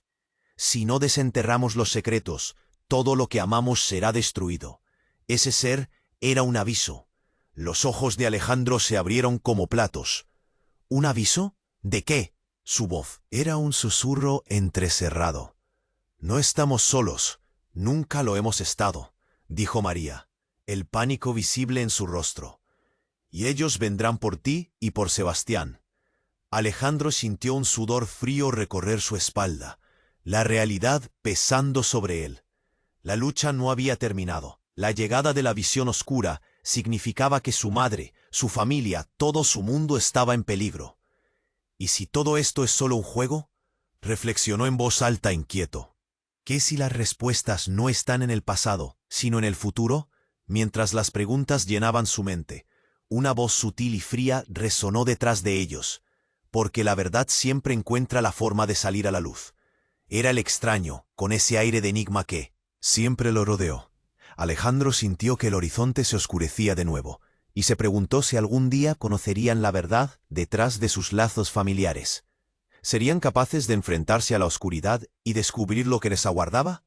«Si no desenterramos los secretos, todo lo que amamos será destruido». Ese ser era un aviso. Los ojos de Alejandro se abrieron como platos. «¿Un aviso? ¿De qué?». Su voz era un susurro entrecerrado. «No estamos solos, nunca lo hemos estado», dijo María, el pánico visible en su rostro. «Y ellos vendrán por ti y por Sebastián». Alejandro sintió un sudor frío recorrer su espalda, la realidad pesando sobre él. La lucha no había terminado. La llegada de la visión oscura significaba que su madre, su familia, todo su mundo estaba en peligro. ¿Y si todo esto es solo un juego?, reflexionó en voz alta inquieto. ¿Qué si las respuestas no están en el pasado, sino en el futuro? Mientras las preguntas llenaban su mente, una voz sutil y fría resonó detrás de ellos, porque la verdad siempre encuentra la forma de salir a la luz. Era el extraño, con ese aire de enigma que siempre lo rodeó. Alejandro sintió que el horizonte se oscurecía de nuevo, y se preguntó si algún día conocerían la verdad detrás de sus lazos familiares. ¿Serían capaces de enfrentarse a la oscuridad y descubrir lo que les aguardaba?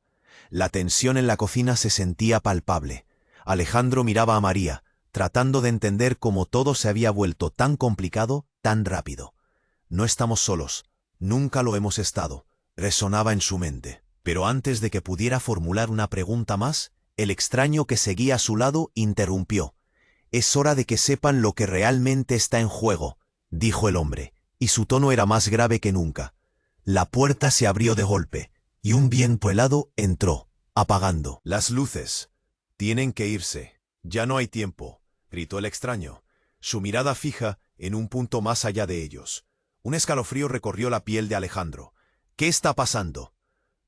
La tensión en la cocina se sentía palpable. Alejandro miraba a María, tratando de entender cómo todo se había vuelto tan complicado, tan rápido. No estamos solos, nunca lo hemos estado, resonaba en su mente. Pero antes de que pudiera formular una pregunta más, el extraño que seguía a su lado interrumpió. «Es hora de que sepan lo que realmente está en juego», dijo el hombre, y su tono era más grave que nunca. La puerta se abrió de golpe, y un viento helado entró, apagando las luces. «Tienen que irse. Ya no hay tiempo», gritó el extraño, su mirada fija en un punto más allá de ellos. Un escalofrío recorrió la piel de Alejandro. «¿Qué está pasando?».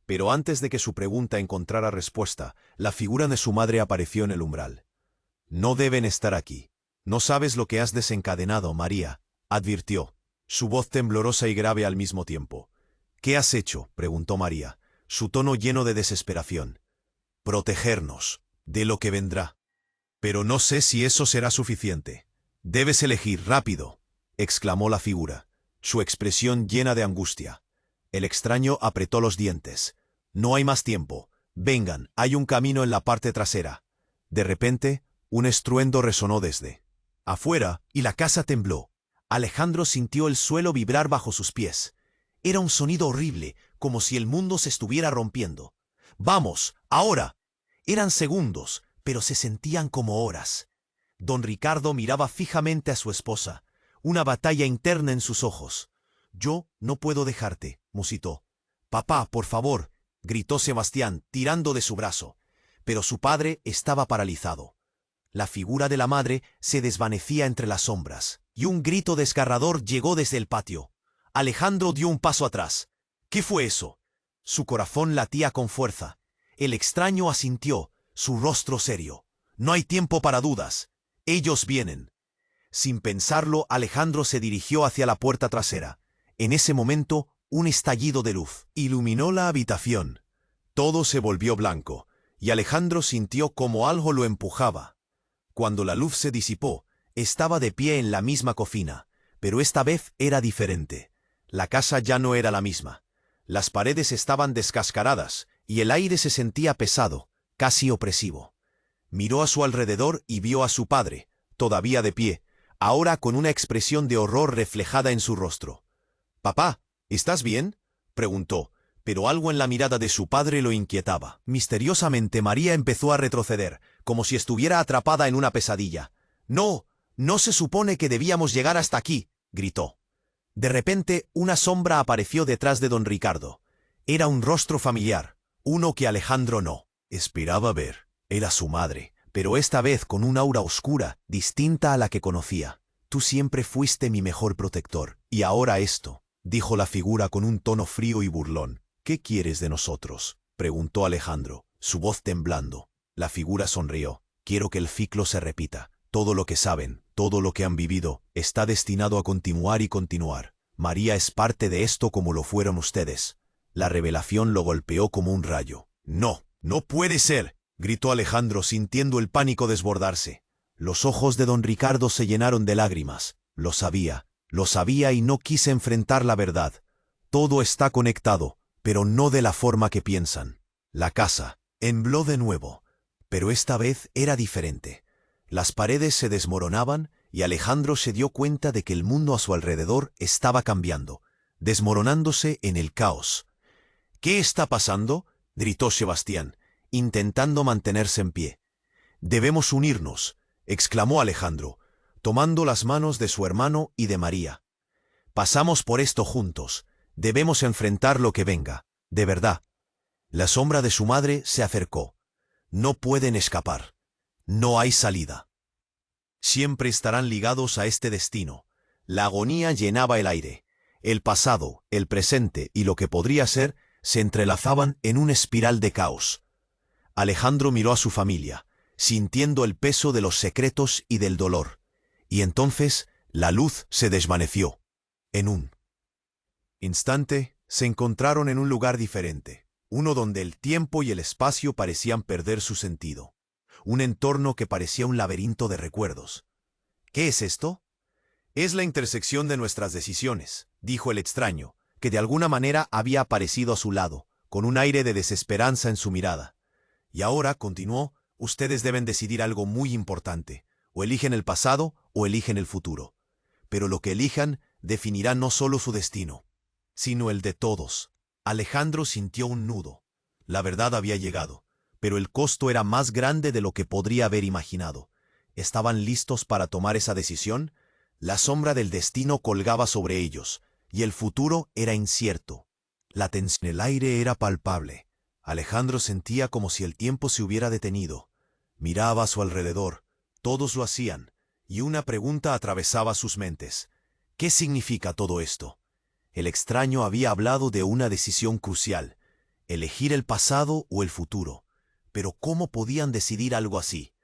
Pero antes de que su pregunta encontrara respuesta, la figura de su madre apareció en el umbral. «No deben estar aquí. No sabes lo que has desencadenado, María», advirtió, su voz temblorosa y grave al mismo tiempo. «¿Qué has hecho?», preguntó María, su tono lleno de desesperación. «Protegernos de lo que vendrá. Pero no sé si eso será suficiente. Debes elegir rápido», exclamó la figura, su expresión llena de angustia. El extraño apretó los dientes. «No hay más tiempo. Vengan, hay un camino en la parte trasera». De repente, un estruendo resonó desde afuera y la casa tembló. Alejandro sintió el suelo vibrar bajo sus pies. Era un sonido horrible, como si el mundo se estuviera rompiendo. «¡Vamos, ahora!». Eran segundos, pero se sentían como horas. Don Ricardo miraba fijamente a su esposa, una batalla interna en sus ojos. «Yo no puedo dejarte», musitó. «Papá, por favor», gritó Sebastián, tirando de su brazo. Pero su padre estaba paralizado. La figura de la madre se desvanecía entre las sombras, y un grito desgarrador llegó desde el patio. Alejandro dio un paso atrás. «¿Qué fue eso?». Su corazón latía con fuerza. El extraño asintió, su rostro serio. «No hay tiempo para dudas. Ellos vienen». Sin pensarlo, Alejandro se dirigió hacia la puerta trasera. En ese momento, un estallido de luz iluminó la habitación. Todo se volvió blanco, y Alejandro sintió como algo lo empujaba. Cuando la luz se disipó, estaba de pie en la misma cocina, pero esta vez era diferente. La casa ya no era la misma. Las paredes estaban descascaradas, y el aire se sentía pesado, casi opresivo. Miró a su alrededor y vio a su padre, todavía de pie, ahora con una expresión de horror reflejada en su rostro. «Papá, ¿estás bien?», preguntó, pero algo en la mirada de su padre lo inquietaba. Misteriosamente María empezó a retroceder, como si estuviera atrapada en una pesadilla. «¡No! ¡No se supone que debíamos llegar hasta aquí!», gritó. De repente, una sombra apareció detrás de don Ricardo. Era un rostro familiar, uno que Alejandro no esperaba ver. Era su madre, pero esta vez con un aura oscura, distinta a la que conocía. «Tú siempre fuiste mi mejor protector, y ahora esto», dijo la figura con un tono frío y burlón. «¿Qué quieres de nosotros?», preguntó Alejandro, su voz temblando. La figura sonrió. «Quiero que el ciclo se repita. Todo lo que saben, todo lo que han vivido, está destinado a continuar y continuar. María es parte de esto como lo fueron ustedes». La revelación lo golpeó como un rayo. «¡No! ¡No puede ser!», gritó Alejandro sintiendo el pánico desbordarse. Los ojos de don Ricardo se llenaron de lágrimas. Lo sabía y no quise enfrentar la verdad. Todo está conectado, pero no de la forma que piensan. La casa tembló de nuevo, pero esta vez era diferente. Las paredes se desmoronaban y Alejandro se dio cuenta de que el mundo a su alrededor estaba cambiando, desmoronándose en el caos. «¿Qué está pasando?», gritó Sebastián, intentando mantenerse en pie. «Debemos unirnos», exclamó Alejandro, tomando las manos de su hermano y de María. «Pasamos por esto juntos. Debemos enfrentar lo que venga, de verdad». La sombra de su madre se acercó. «No pueden escapar. No hay salida. Siempre estarán ligados a este destino». La agonía llenaba el aire. El pasado, el presente y lo que podría ser se entrelazaban en una espiral de caos. Alejandro miró a su familia, sintiendo el peso de los secretos y del dolor. Y entonces la luz se desvaneció. En un instante, Se encontraron en un lugar diferente, uno donde el tiempo y el espacio parecían perder su sentido. Un entorno que parecía un laberinto de recuerdos. ¿Qué es esto? Es la intersección de nuestras decisiones, dijo el extraño, que de alguna manera había aparecido a su lado, con un aire de desesperanza en su mirada. Y ahora, continuó, ustedes deben decidir algo muy importante. O eligen el pasado o eligen el futuro. Pero lo que elijan definirá no solo su destino, sino el de todos. Alejandro sintió un nudo. La verdad había llegado, pero el costo era más grande de lo que podría haber imaginado. ¿Estaban listos para tomar esa decisión? La sombra del destino colgaba sobre ellos, y el futuro era incierto. La tensión en el aire era palpable. Alejandro sentía como si el tiempo se hubiera detenido. Miraba a su alrededor. Todos lo hacían, y una pregunta atravesaba sus mentes. ¿Qué significa todo esto? El extraño había hablado de una decisión crucial, elegir el pasado o el futuro. Pero ¿cómo podían decidir algo así?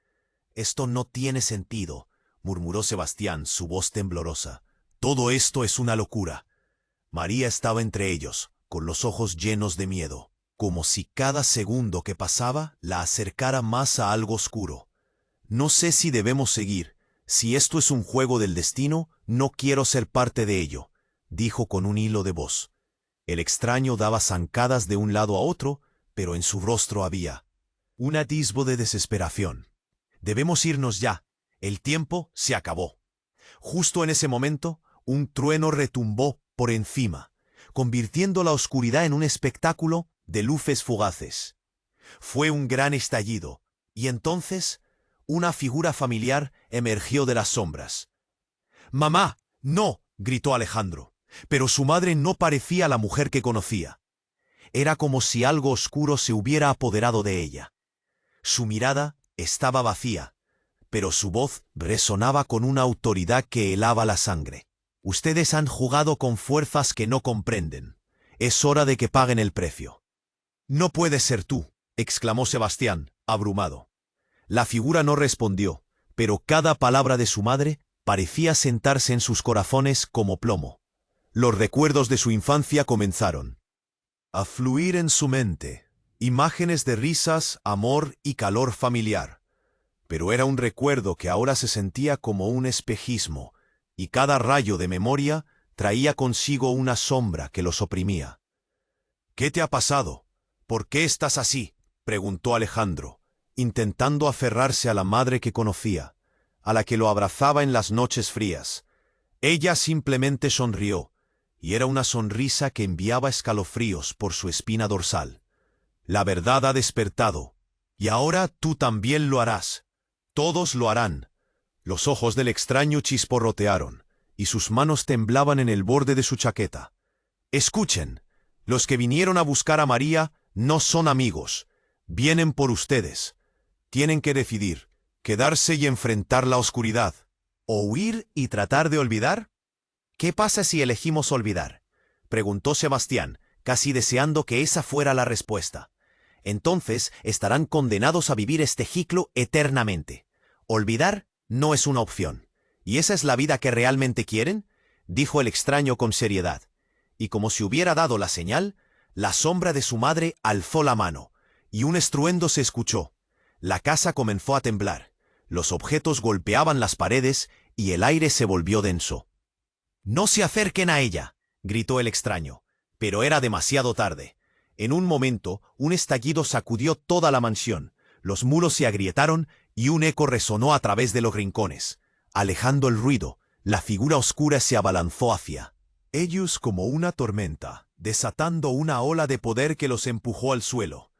Esto no tiene sentido, murmuró Sebastián, su voz temblorosa. Todo esto es una locura. María estaba entre ellos, con los ojos llenos de miedo, como si cada segundo que pasaba la acercara más a algo oscuro. No sé si debemos seguir. Si esto es un juego del destino, no quiero ser parte de ello, dijo con un hilo de voz. El extraño daba zancadas de un lado a otro, pero en su rostro había un atisbo de desesperación. Debemos irnos ya. El tiempo se acabó. Justo en ese momento, un trueno retumbó por encima, convirtiendo la oscuridad en un espectáculo de luces fugaces. Fue un gran estallido, y entonces una figura familiar emergió de las sombras. «¡Mamá! ¡No!», gritó Alejandro, pero su madre no parecía la mujer que conocía. Era como si algo oscuro se hubiera apoderado de ella. Su mirada estaba vacía, pero su voz resonaba con una autoridad que helaba la sangre. «Ustedes han jugado con fuerzas que no comprenden. Es hora de que paguen el precio». «No puedes ser tú», exclamó Sebastián, abrumado. La figura no respondió, pero cada palabra de su madre parecía sentarse en sus corazones como plomo. Los recuerdos de su infancia comenzaron a fluir en su mente, imágenes de risas, amor y calor familiar. Pero era un recuerdo que ahora se sentía como un espejismo, y cada rayo de memoria traía consigo una sombra que los oprimía. «¿Qué te ha pasado? ¿Por qué estás así?», preguntó Alejandro, intentando aferrarse a la madre que conocía, a la que lo abrazaba en las noches frías. Ella simplemente sonrió, y era una sonrisa que enviaba escalofríos por su espina dorsal. «La verdad ha despertado, y ahora tú también lo harás. Todos lo harán». Los ojos del extraño chisporrotearon, y sus manos temblaban en el borde de su chaqueta. «Escuchen, los que vinieron a buscar a María no son amigos. Vienen por ustedes. Tienen que decidir, quedarse y enfrentar la oscuridad, o huir y tratar de olvidar». «¿Qué pasa si elegimos olvidar?», preguntó Sebastián, casi deseando que esa fuera la respuesta. «Entonces estarán condenados a vivir este ciclo eternamente. Olvidar no es una opción. ¿Y esa es la vida que realmente quieren?», dijo el extraño con seriedad. Y como si hubiera dado la señal, la sombra de su madre alzó la mano, y un estruendo se escuchó. La casa comenzó a temblar, los objetos golpeaban las paredes y el aire se volvió denso. «No se acerquen a ella», gritó el extraño, pero era demasiado tarde. En un momento, un estallido sacudió toda la mansión, los muros se agrietaron y un eco resonó a través de los rincones. Alejando el ruido, la figura oscura se abalanzó hacia ellos como una tormenta, desatando una ola de poder que los empujó al suelo.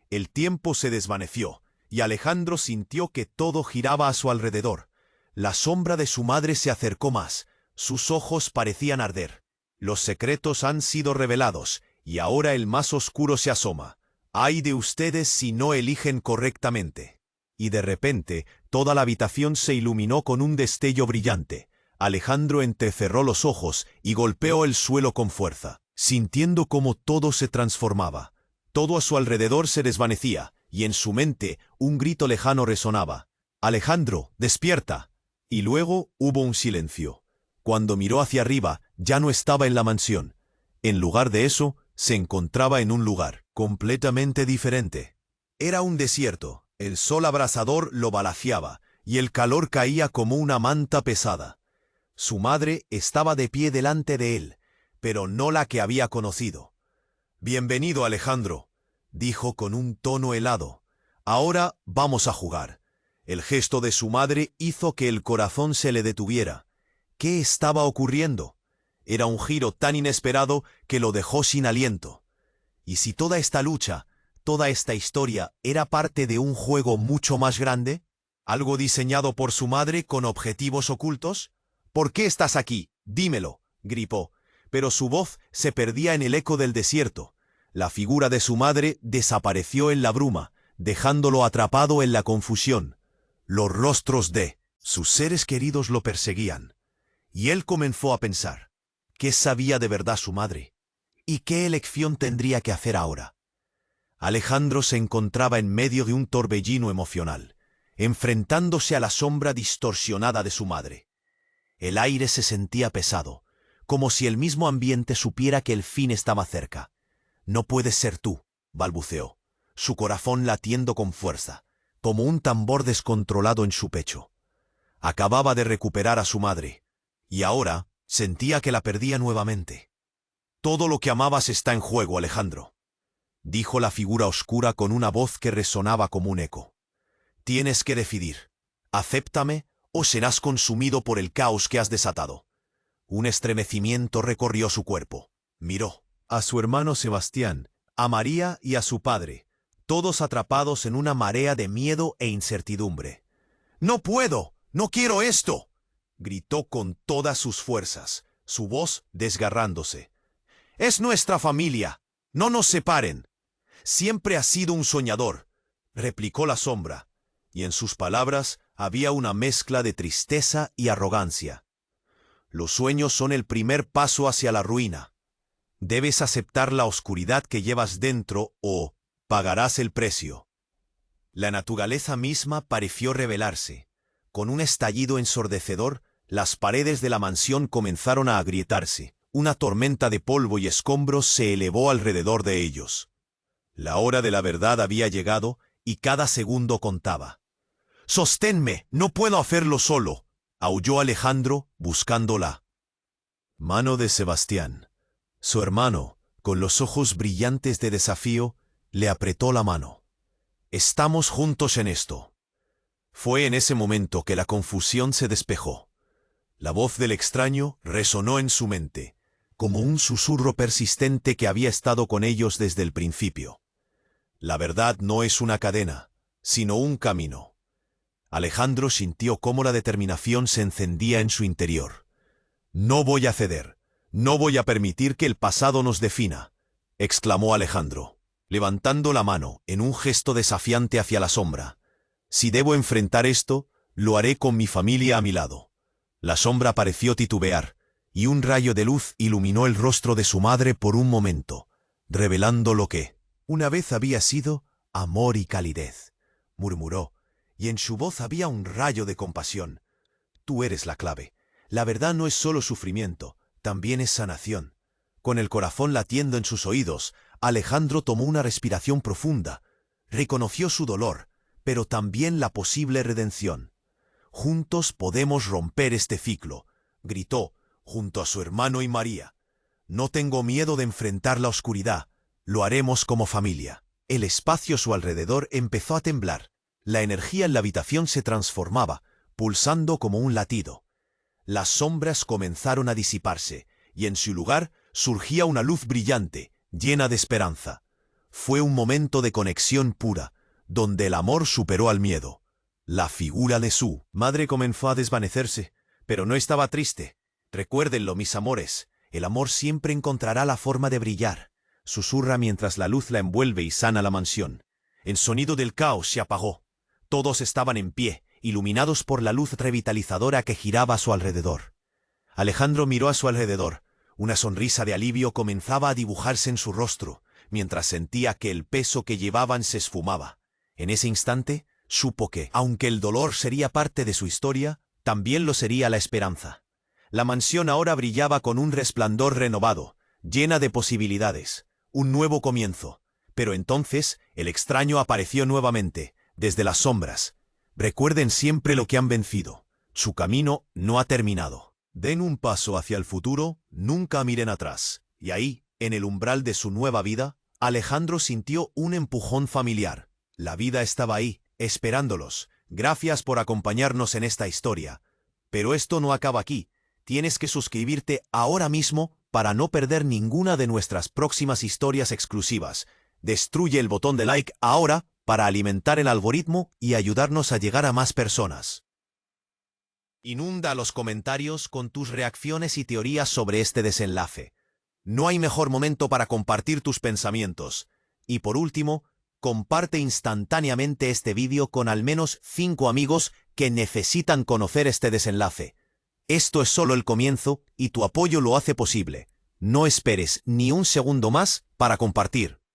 El tiempo se desvaneció, y Alejandro sintió que todo giraba a su alrededor. La sombra de su madre se acercó más, sus ojos parecían arder. Los secretos han sido revelados, y ahora el más oscuro se asoma. ¡Ay de ustedes si no eligen correctamente! Y de repente, toda la habitación se iluminó con un destello brillante. Alejandro entrecerró los ojos y golpeó el suelo con fuerza, sintiendo cómo todo se transformaba. Todo a su alrededor se desvanecía, y en su mente un grito lejano resonaba. «Alejandro, despierta». Y luego hubo un silencio. Cuando miró hacia arriba, ya no estaba en la mansión. En lugar de eso, se encontraba en un lugar completamente diferente. Era un desierto, el sol abrasador lo balaceaba, y el calor caía como una manta pesada. Su madre estaba de pie delante de él, pero no la que había conocido. «Bienvenido, Alejandro», dijo con un tono helado. «Ahora vamos a jugar». El gesto de su madre hizo que el corazón se le detuviera. ¿Qué estaba ocurriendo? Era un giro tan inesperado que lo dejó sin aliento. ¿Y si toda esta lucha, toda esta historia, era parte de un juego mucho más grande? ¿Algo diseñado por su madre con objetivos ocultos? «¿Por qué estás aquí? Dímelo», gritó, pero su voz se perdía en el eco del desierto. La figura de su madre desapareció en la bruma, dejándolo atrapado en la confusión. Los rostros de sus seres queridos lo perseguían. Y él comenzó a pensar, ¿qué sabía de verdad su madre? ¿Y qué elección tendría que hacer ahora? Alejandro se encontraba en medio de un torbellino emocional, enfrentándose a la sombra distorsionada de su madre. El aire se sentía pesado, como si el mismo ambiente supiera que el fin estaba cerca. «No puedes ser tú», balbuceó, su corazón latiendo con fuerza, como un tambor descontrolado en su pecho. Acababa de recuperar a su madre, y ahora sentía que la perdía nuevamente. «Todo lo que amabas está en juego, Alejandro», dijo la figura oscura con una voz que resonaba como un eco. «Tienes que decidir. Acéptame o serás consumido por el caos que has desatado». Un estremecimiento recorrió su cuerpo. Miró a su hermano Sebastián, a María y a su padre, todos atrapados en una marea de miedo e incertidumbre. «No puedo, no quiero esto», gritó con todas sus fuerzas, su voz desgarrándose. «Es nuestra familia, no nos separen». «Siempre has sido un soñador», replicó la sombra, y en sus palabras había una mezcla de tristeza y arrogancia. «Los sueños son el primer paso hacia la ruina. Debes aceptar la oscuridad que llevas dentro o pagarás el precio». La naturaleza misma pareció rebelarse. Con un estallido ensordecedor, las paredes de la mansión comenzaron a agrietarse. Una tormenta de polvo y escombros se elevó alrededor de ellos. La hora de la verdad había llegado y cada segundo contaba. «Sosténme, no puedo hacerlo solo», aulló Alejandro buscando la mano de Sebastián. Su hermano, con los ojos brillantes de desafío, le apretó la mano. «Estamos juntos en esto». Fue en ese momento que la confusión se despejó. La voz del extraño resonó en su mente, como un susurro persistente que había estado con ellos desde el principio. La verdad no es una cadena, sino un camino. Alejandro sintió cómo la determinación se encendía en su interior. «No voy a ceder, no voy a permitir que el pasado nos defina», exclamó Alejandro, levantando la mano en un gesto desafiante hacia la sombra. «Si debo enfrentar esto, lo haré con mi familia a mi lado». La sombra pareció titubear, y un rayo de luz iluminó el rostro de su madre por un momento, revelando lo que una vez había sido amor y calidez. Murmuró, y en su voz había un rayo de compasión. «Tú eres la clave. La verdad no es solo sufrimiento, también es sanación». Con el corazón latiendo en sus oídos, Alejandro tomó una respiración profunda. Reconoció su dolor, pero también la posible redención. «Juntos podemos romper este ciclo», gritó, junto a su hermano y María. «No tengo miedo de enfrentar la oscuridad. Lo haremos como familia». El espacio a su alrededor empezó a temblar. La energía en la habitación se transformaba, pulsando como un latido. Las sombras comenzaron a disiparse, y en su lugar surgía una luz brillante, llena de esperanza. Fue un momento de conexión pura, donde el amor superó al miedo. La figura de su madre comenzó a desvanecerse, pero no estaba triste. «Recuérdenlo, mis amores, el amor siempre encontrará la forma de brillar», susurra mientras la luz la envuelve y sana la mansión. El sonido del caos se apagó. Todos estaban en pie, iluminados por la luz revitalizadora que giraba a su alrededor. Alejandro miró a su alrededor. Una sonrisa de alivio comenzaba a dibujarse en su rostro, mientras sentía que el peso que llevaban se esfumaba. En ese instante, supo que, aunque el dolor sería parte de su historia, también lo sería la esperanza. La mansión ahora brillaba con un resplandor renovado, llena de posibilidades. un nuevo comienzo. Pero entonces, el extraño apareció nuevamente, desde las sombras. Recuerden siempre lo que han vencido. Su camino no ha terminado. Den un paso hacia el futuro, nunca miren atrás. Y ahí, en el umbral de su nueva vida, Alejandro sintió un empujón familiar. La vida estaba ahí, esperándolos. Gracias por acompañarnos en esta historia. Pero esto no acaba aquí. Tienes que suscribirte ahora mismo para no perder ninguna de nuestras próximas historias exclusivas. Destruye el botón de like ahora para alimentar el algoritmo y ayudarnos a llegar a más personas. Inunda los comentarios con tus reacciones y teorías sobre este desenlace. No hay mejor momento para compartir tus pensamientos. Y por último, comparte instantáneamente este vídeo con al menos 5 amigos que necesitan conocer este desenlace. Esto es solo el comienzo y tu apoyo lo hace posible. No esperes ni un segundo más para compartir.